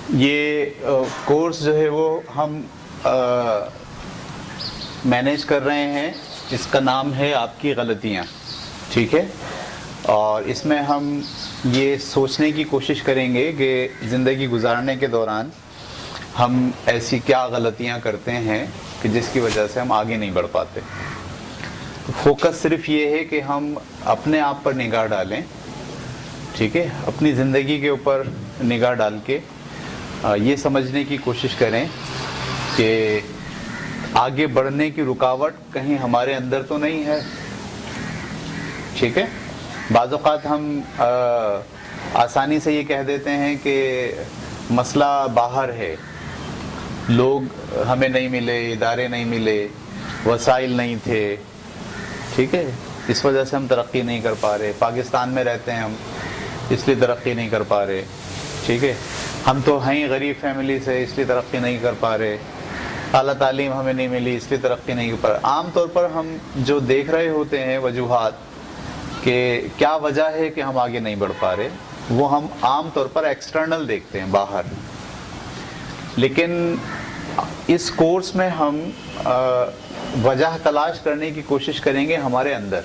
یہ کورس جو ہے وہ ہم مینیج کر رہے ہیں، اس کا نام ہے آپ کی غلطیاں، ٹھیک ہے؟ اور اس میں ہم یہ سوچنے کی کوشش کریں گے کہ زندگی گزارنے کے دوران ہم ایسی کیا غلطیاں کرتے ہیں کہ جس کی وجہ سے ہم آگے نہیں بڑھ پاتے۔ فوکس صرف یہ ہے کہ ہم اپنے آپ پر نگاہ ڈالیں، ٹھیک ہے؟ اپنی زندگی کے اوپر نگاہ ڈال کے یہ سمجھنے کی کوشش کریں کہ آگے بڑھنے کی رکاوٹ کہیں ہمارے اندر تو نہیں ہے، ٹھیک ہے؟ بعض اوقات ہم آسانی سے یہ کہہ دیتے ہیں کہ مسئلہ باہر ہے، لوگ ہمیں نہیں ملے، ادارے نہیں ملے، وسائل نہیں تھے، ٹھیک ہے؟ اس وجہ سے ہم ترقی نہیں کر پا رہے۔ پاکستان میں رہتے ہیں ہم، اس لیے ترقی نہیں کر پا رہے، ٹھیک ہے؟ ہم تو ہیں غریب فیملی سے، اس لیے ترقی نہیں کر پا رہے۔ اعلیٰ تعلیم ہمیں نہیں ملی، اس لیے ترقی نہیں کر پا رہے۔ عام طور پر ہم جو دیکھ رہے ہوتے ہیں وجوہات کہ کیا وجہ ہے کہ ہم آگے نہیں بڑھ پا رہے، وہ ہم عام طور پر ایکسٹرنل دیکھتے ہیں، باہر۔ لیکن اس کورس میں ہم وجہ تلاش کرنے کی کوشش کریں گے ہمارے اندر،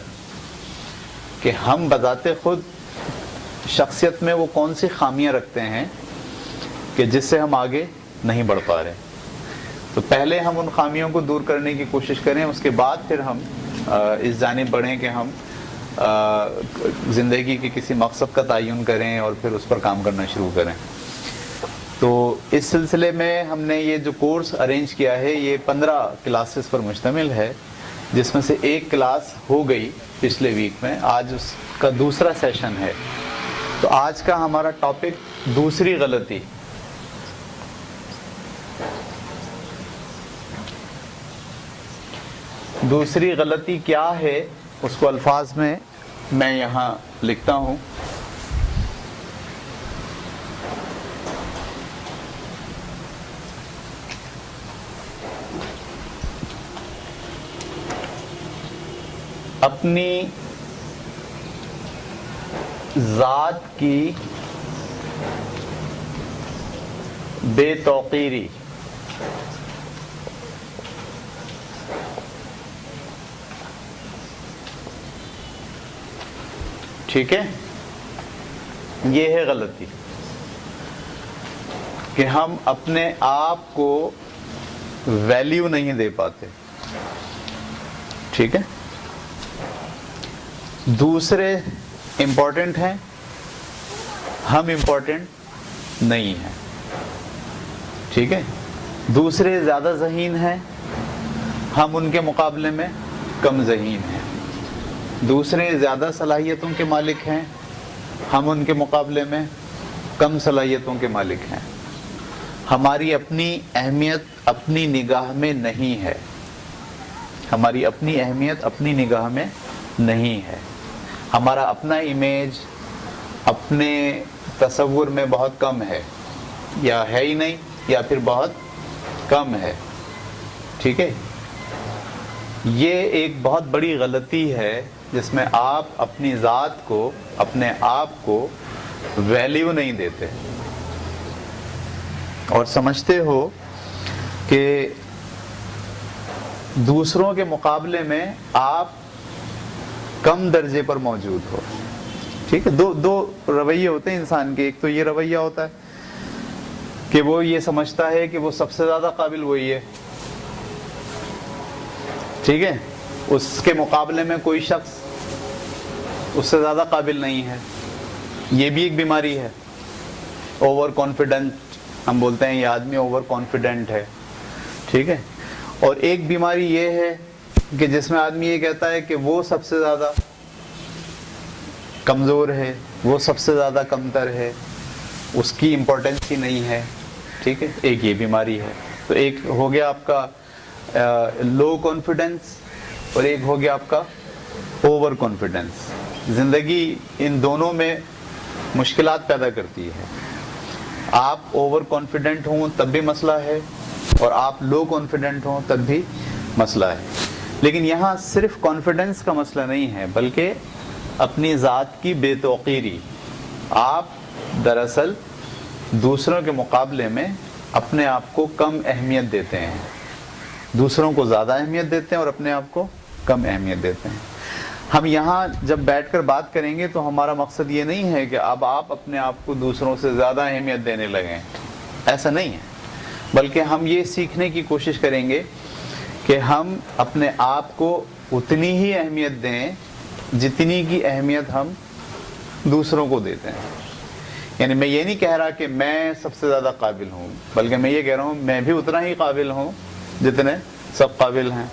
کہ ہم بذات خود شخصیت میں وہ کون سی خامیاں رکھتے ہیں کہ جس سے ہم آگے نہیں بڑھ پا رہے۔ تو پہلے ہم ان خامیوں کو دور کرنے کی کوشش کریں، اس کے بعد پھر ہم اس جانب بڑھیں کہ ہم زندگی کے کسی مقصد کا تعین کریں اور پھر اس پر کام کرنا شروع کریں۔ تو اس سلسلے میں ہم نے یہ جو کورس ارینج کیا ہے یہ 15 کلاسز پر مشتمل ہے، جس میں سے ایک کلاس ہو گئی پچھلے ویک میں، آج اس کا دوسرا سیشن ہے۔ تو آج کا ہمارا ٹاپک دوسری غلطی۔ دوسری غلطی کیا ہے اس کو الفاظ میں یہاں لکھتا ہوں۔ اپنی ذات کی بے توقیری۔ ٹھیک ہے؟ یہ ہے غلطی کہ ہم اپنے آپ کو ویلیو نہیں دے پاتے، ٹھیک ہے؟ دوسرے امپورٹنٹ ہیں، ہم امپورٹنٹ نہیں ہیں، ٹھیک ہے؟ دوسرے زیادہ ذہین ہیں، ہم ان کے مقابلے میں کم ذہین ہیں۔ دوسرے زیادہ صلاحیتوں کے مالک ہیں، ہم ان کے مقابلے میں کم صلاحیتوں کے مالک ہیں۔ ہماری اپنی اہمیت اپنی نگاہ میں نہیں ہے، ہماری اپنی اہمیت اپنی نگاہ میں نہیں ہے۔ ہمارا اپنا امیج اپنے تصور میں بہت کم ہے، یا ہے ہی نہیں، یا پھر بہت کم ہے، ٹھیک ہے؟ یہ ایک بہت بڑی غلطی ہے جس میں آپ اپنی ذات کو، اپنے آپ کو ویلیو نہیں دیتے اور سمجھتے ہو کہ دوسروں کے مقابلے میں آپ کم درجے پر موجود ہو، ٹھیک ہے؟ دو رویے ہوتے ہیں انسان کے۔ ایک تو یہ رویہ ہوتا ہے کہ وہ یہ سمجھتا ہے کہ وہ سب سے زیادہ قابل وہی ہے، ٹھیک ہے؟ اس کے مقابلے میں کوئی شخص اس سے زیادہ قابل نہیں ہے۔ یہ بھی ایک بیماری ہے، اوور کانفیڈنٹ ہم بولتے ہیں، یہ آدمی اوور کانفیڈنٹ ہے، ٹھیک ہے؟ اور ایک بیماری یہ ہے کہ جس میں آدمی یہ کہتا ہے کہ وہ سب سے زیادہ کمزور ہے، وہ سب سے زیادہ کمتر ہے، اس کی امپورٹنس ہی نہیں ہے، ٹھیک ہے؟ ایک یہ بیماری ہے۔ تو ایک ہو گیا آپ کا لو کانفیڈنس، اور ایک ہو گیا آپ کا اوور کانفیڈنس۔ زندگی ان دونوں میں مشکلات پیدا کرتی ہے۔ آپ اوور کانفیڈنٹ ہوں تب بھی مسئلہ ہے، اور آپ لو کانفیڈنٹ ہوں تب بھی مسئلہ ہے۔ لیکن یہاں صرف کانفیڈنس کا مسئلہ نہیں ہے، بلکہ اپنی ذات کی بے توقیری۔ آپ دراصل دوسروں کے مقابلے میں اپنے آپ کو کم اہمیت دیتے ہیں. دوسروں کو زیادہ اہمیت دیتے ہیں اور اپنے آپ کو کم اہمیت دیتے ہیں. ہم یہاں جب بیٹھ کر بات کریں گے تو ہمارا مقصد یہ نہیں ہے کہ اب آپ اپنے آپ کو دوسروں سے زیادہ اہمیت دینے لگیں. ایسا نہیں ہے. بلکہ ہم یہ سیکھنے کی کوشش کریں گے کہ ہم اپنے آپ کو اتنی ہی اہمیت دیں جتنی کی اہمیت ہم دوسروں کو دیتے ہیں. یعنی میں یہ نہیں کہہ رہا کہ میں سب سے زیادہ قابل ہوں، بلکہ میں یہ کہہ رہا ہوں میں بھی اتنا ہی قابل ہوں جتنے سب قابل ہیں.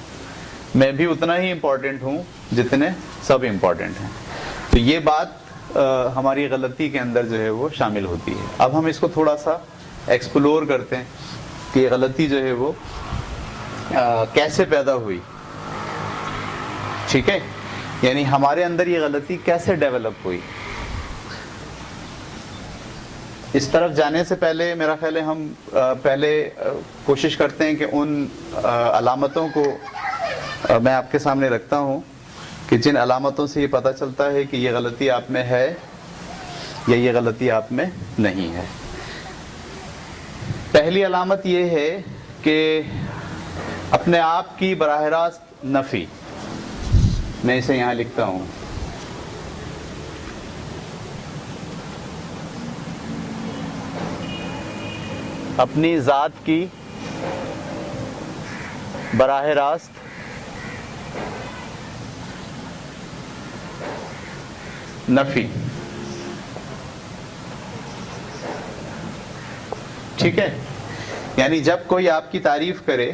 میں بھی اتنا ہی امپورٹنٹ ہوں جتنے سب امپورٹنٹ ہیں. تو یہ بات ہماری غلطی کے اندر جو ہے وہ شامل ہوتی ہے. اب ہم اس کو تھوڑا سا ایکسپلور کرتے ہیں کہ یہ غلطی جو ہے وہ کیسے پیدا ہوئی. ٹھیک ہے، یعنی ہمارے اندر یہ غلطی کیسے ڈیولپ ہوئی. اس طرف جانے سے پہلے میرا خیال ہے ہم پہلے کوشش کرتے ہیں کہ ان علامتوں کو میں آپ کے سامنے رکھتا ہوں کہ جن علامتوں سے یہ پتہ چلتا ہے کہ یہ غلطی آپ میں ہے یا یہ غلطی آپ میں نہیں ہے. پہلی علامت یہ ہے کہ اپنے آپ کی براہ راست نفی. میں اسے یہاں لکھتا ہوں. اپنی ذات کی براہ راست نفی. ٹھیک ہے، یعنی جب کوئی آپ کی تعریف کرے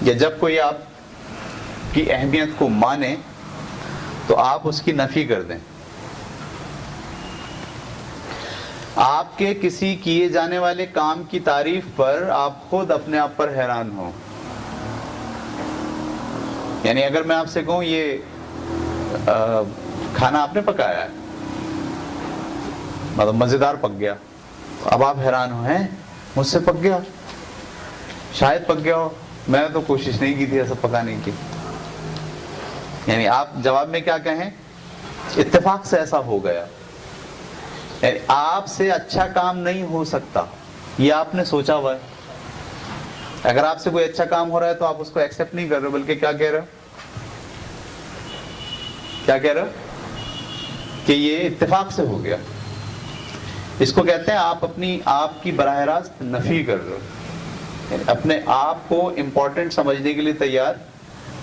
یا جب کوئی آپ کی اہمیت کو مانے تو آپ اس کی نفی کر دیں. آپ کے کسی کیے جانے والے کام کی تعریف پر آپ خود اپنے آپ پر حیران ہوں. یعنی اگر میں آپ سے کہوں یہ کھانا آپ نے پکایا ہے، مطلب مزیدار پک گیا، اب آپ حیران ہو ہیں مجھ سے پک گیا، شاید پک گیا ہو، میں نے تو کوشش نہیں کی تھی ایسا پکانے کی. یعنی آپ جواب میں کیا کہیں؟ اتفاق سے ایسا ہو گیا. یعنی آپ سے اچھا کام نہیں ہو سکتا، یہ آپ نے سوچا ہوا ہے. اگر آپ سے کوئی اچھا کام ہو رہا ہے تو آپ اس کو ایکسپٹ نہیں کر رہے بلکہ کیا کہہ رہے ہو؟ کیا کہہ رہے ہو؟ کہ یہ اتفاق سے ہو گیا. اس کو کہتے ہیں آپ اپنی آپ کی براہ راست نفی کر رہے ہو. یعنی اپنے آپ کو امپورٹنٹ سمجھنے کے لیے تیار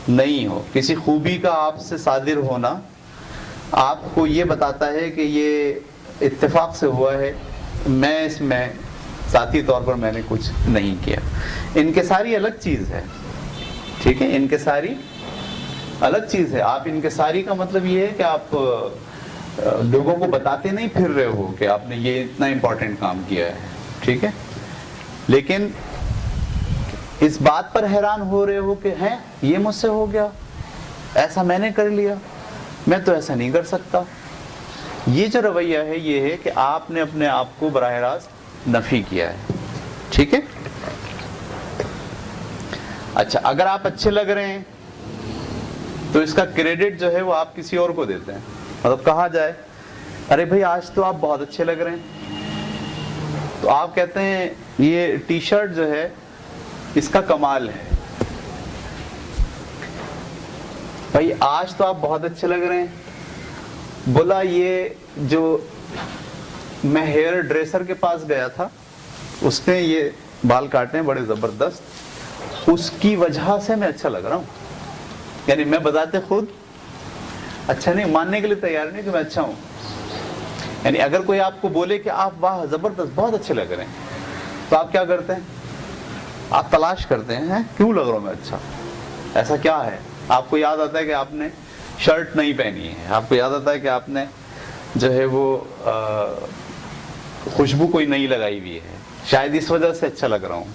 نہیں ہو. کسی خوبی کا آپ سے صادر ہونا آپ کو یہ بتاتا ہے کہ یہ اتفاق سے ہوا ہے، میں اس میں ذاتی طور پر میں نے کچھ نہیں کیا. انکساری الگ چیز ہے. ٹھیک ہے، انکساری الگ چیز ہے. آپ انکساری کا مطلب یہ ہے کہ آپ لوگوں کو بتاتے نہیں پھر رہے ہو کہ آپ نے یہ اتنا امپورٹنٹ کام کیا ہے. ٹھیک ہے، لیکن اس بات پر حیران ہو رہے ہو کہ ہیں یہ مجھ سے ہو گیا، ایسا میں نے کر لیا، میں تو ایسا نہیں کر سکتا. یہ جو رویہ ہے یہ ہے کہ آپ نے اپنے آپ کو براہ راست نفی کیا ہے. ٹھیک ہے. اچھا، اگر آپ اچھے لگ رہے ہیں تو اس کا کریڈٹ جو ہے وہ آپ کسی اور کو دیتے ہیں. مطلب کہا جائے ارے بھائی آج تو آپ بہت اچھے لگ رہے ہیں، تو آپ کہتے ہیں یہ ٹی شرٹ جو ہے اس کا کمال ہے. بھائی آج تو آپ بہت اچھے لگ رہے ہیں، بولا یہ جو میں ہیئر ڈریسر کے پاس گیا تھا اس نے یہ بال کاٹے ہیں بڑے زبردست، اس کی وجہ سے میں اچھا لگ رہا ہوں. یعنی میں بذات خود اچھا نہیں، ماننے کے لیے تیار نہیں کہ میں اچھا ہوں. یعنی اگر کوئی آپ کو بولے کہ آپ واہ زبردست بہت اچھے لگ رہے ہیں تو آپ کیا کرتے ہیں؟ آپ تلاش کرتے ہیں کیوں لگ رہا ہوں میں اچھا، ایسا کیا ہے. آپ کو یاد آتا ہے کہ آپ نے شرٹ نہیں پہنی ہے، آپ کو یاد آتا ہے کہ آپ نے جو ہے وہ خوشبو کوئی نہیں لگائی ہوئی ہے، شاید اس وجہ سے اچھا لگ رہا ہوں.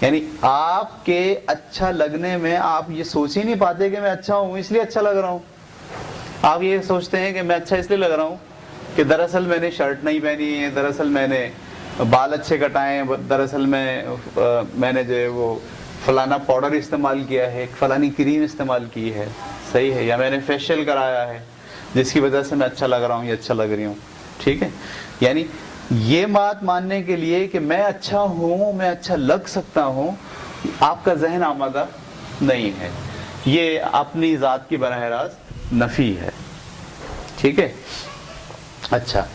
یعنی آپ کے اچھا لگنے میں آپ یہ سوچ ہی نہیں پاتے کہ میں اچھا ہوں اس لیے اچھا لگ رہا ہوں. آپ یہ سوچتے ہیں کہ میں اچھا اس لیے لگ رہا ہوں کہ دراصل میں نے شرٹ نہیں پہنی ہے، دراصل میں نے بال اچھے کٹائے ہیں، دراصل میں نے جو ہے وہ فلانا پاؤڈر استعمال کیا ہے، فلانی کریم استعمال کی ہے، صحیح ہے، یا میں نے فیشیل کرایا ہے جس کی وجہ سے میں اچھا لگ رہا ہوں یا اچھا لگ رہی ہوں. ٹھیک ہے. یعنی یہ بات ماننے کے لیے کہ میں اچھا ہوں، میں اچھا لگ سکتا ہوں، آپ کا ذہن آمادہ نہیں ہے، یہ اپنی ذات کی براہ راست نفی ہے. ٹھیک ہے. اچھا،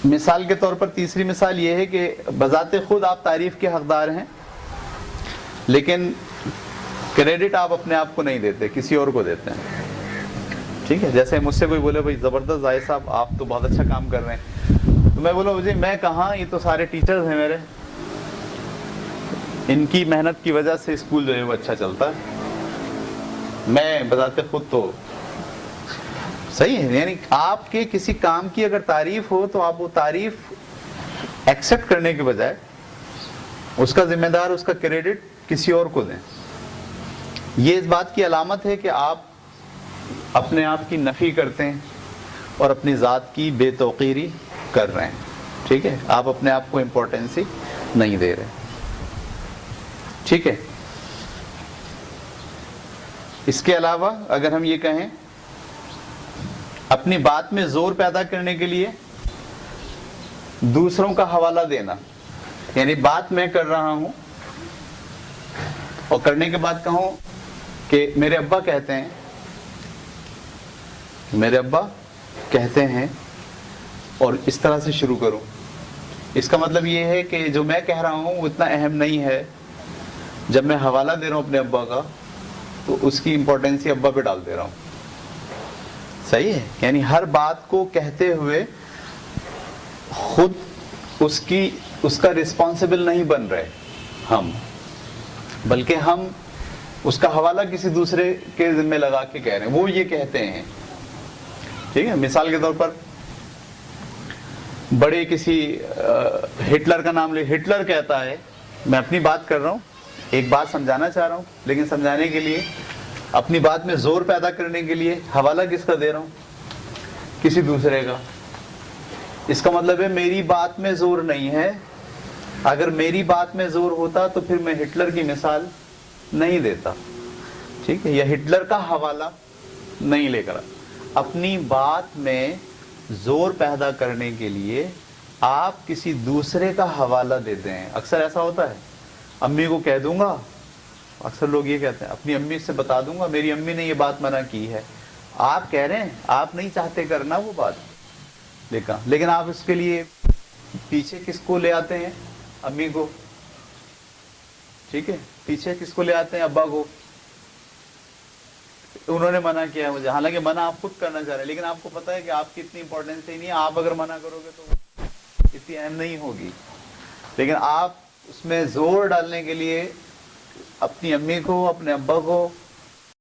مثال کے طور پر تیسری مثال یہ ہے کہ بذات خود آپ تعریف کے حقدار ہیں، لیکن کریڈٹ آپ اپنے آپ کو نہیں دیتے، کسی اور کو دیتے ہیں. ٹھیک ہے. جیسے مجھ سے کوئی بولے بھائی زبردست زاہد صاحب آپ تو بہت اچھا کام کر رہے ہیں، تو میں بولوں جی میں کہاں، یہ تو سارے ٹیچرز ہیں میرے، ان کی محنت کی وجہ سے اسکول جو ہے وہ اچھا چلتا ہے، میں بذات خود تو صحیح ہے. یعنی آپ کے کسی کام کی اگر تعریف ہو تو آپ وہ تعریف ایکسپٹ کرنے کے بجائے اس کا ذمہ دار، اس کا کریڈٹ کسی اور کو دیں. یہ اس بات کی علامت ہے کہ آپ اپنے آپ کی نفی کرتے ہیں اور اپنی ذات کی بے توقیری کر رہے ہیں. ٹھیک ہے. آپ اپنے آپ کو امپورٹنس ہی نہیں دے رہے. ٹھیک ہے. اس کے علاوہ اگر ہم یہ کہیں اپنی بات میں زور پیدا کرنے کے لیے دوسروں کا حوالہ دینا، یعنی بات میں کر رہا ہوں اور کرنے کے بعد کہوں کہ میرے ابا کہتے ہیں، میرے ابا کہتے ہیں، اور اس طرح سے شروع کروں. اس کا مطلب یہ ہے کہ جو میں کہہ رہا ہوں وہ اتنا اہم نہیں ہے. جب میں حوالہ دے رہا ہوں اپنے ابا کا تو اس کی امپورٹنس ہی ابا پہ ڈال دے رہا ہوں. صحیح ہے. یعنی ہر بات کو کہتے ہوئے خود اس کا رسپانسبل نہیں بن رہے ہم، بلکہ ہم اس کا حوالہ کسی دوسرے کے ذمہ لگا کے کہہ رہے ہیں، وہ یہ کہتے ہیں. ٹھیک ہے. مثال کے طور پر بڑے کسی ہٹلر کا نام لے، ہٹلر کہتا ہے، میں اپنی بات کر رہا ہوں، ایک بات سمجھانا چاہ رہا ہوں، لیکن سمجھانے کے لیے اپنی بات میں زور پیدا کرنے کے لیے حوالہ کس کا دے رہا ہوں؟ کسی دوسرے کا. اس کا مطلب ہے میری بات میں زور نہیں ہے. اگر میری بات میں زور ہوتا تو پھر میں ہٹلر کی مثال نہیں دیتا. ٹھیک ہے. یا ہٹلر کا حوالہ نہیں لے کر. اپنی بات میں زور پیدا کرنے کے لیے آپ کسی دوسرے کا حوالہ دیتے ہیں. اکثر ایسا ہوتا ہے، امی کو کہہ دوں گا، اکثر لوگ یہ کہتے ہیں اپنی امی سے بتا دوں گا میری امی نے یہ بات منع کی ہے. آپ کہہ رہے ہیں آپ نہیں چاہتے کرنا وہ بات، لیکن آپ اس کے لیے پیچھے کس کو لے آتے ہیں؟ امی کو. ٹھیک ہے. پیچھے کس کو لے آتے ہیں؟ ابا کو. انہوں نے منع کیا ہے مجھے، حالانکہ منع آپ خود کرنا چاہ رہے ہیں، لیکن آپ کو پتا ہے کہ آپ کی اتنی امپورٹنس ہی نہیں ہے، آپ اگر منع کرو گے تو اتنی اہم نہیں ہوگی. لیکن آپ اس میں زور ڈالنے کے لیے اپنی امی کو، اپنے ابا کو